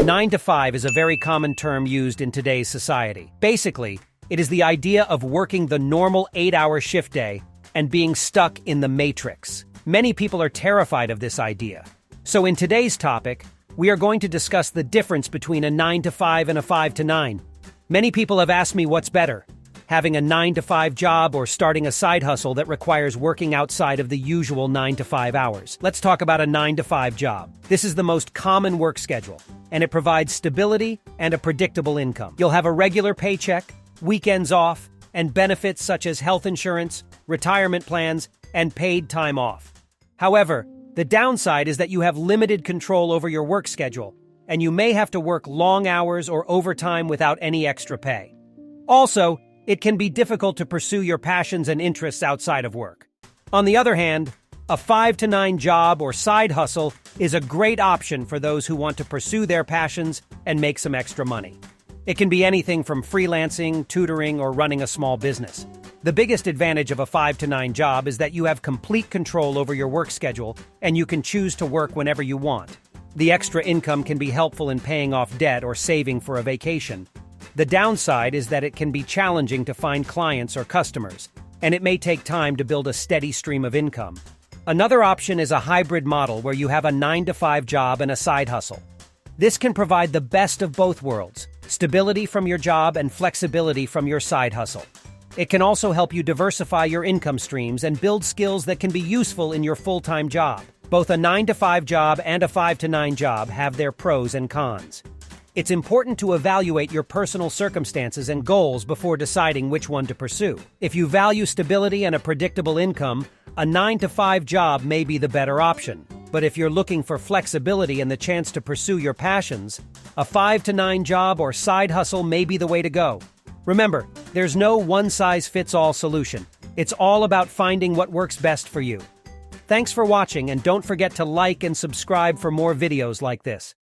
9 to 5 is a very common term used in today's society. Basically, it is the idea of working the normal 8-hour shift day and being stuck in the matrix. Many people are terrified of this idea. So in today's topic, we are going to discuss the difference between a 9 to 5 and a 5 to 9. Many people have asked me what's better, having a 9 to 5 job or starting a side hustle that requires working outside of the usual 9 to 5 hours. Let's talk about a 9 to 5 job. This is the most common work schedule, and it provides stability and a predictable income. You'll have a regular paycheck, weekends off, and benefits such as health insurance, retirement plans, and paid time off. However, the downside is that you have limited control over your work schedule, and you may have to work long hours or overtime without any extra pay. Also, it can be difficult to pursue your passions and interests outside of work. On the other hand, a 5 to 9 job or side hustle is a great option for those who want to pursue their passions and make some extra money. It can be anything from freelancing, tutoring, or running a small business. The biggest advantage of a 5 to 9 job is that you have complete control over your work schedule and you can choose to work whenever you want. The extra income can be helpful in paying off debt or saving for a vacation. The downside is that it can be challenging to find clients or customers, and it may take time to build a steady stream of income. Another option is a hybrid model where you have a 9 to 5 job and a side hustle. This can provide the best of both worlds, stability from your job and flexibility from your side hustle. It can also help you diversify your income streams and build skills that can be useful in your full-time job. Both a 9 to 5 job and a 5 to 9 job have their pros and cons. It's important to evaluate your personal circumstances and goals before deciding which one to pursue. If you value stability and a predictable income, a 9 to 5 job may be the better option. But if you're looking for flexibility and the chance to pursue your passions, a 5 to 9 job or side hustle may be the way to go. Remember, there's no one-size-fits-all solution. It's all about finding what works best for you. Thanks for watching, and don't forget to like and subscribe for more videos like this.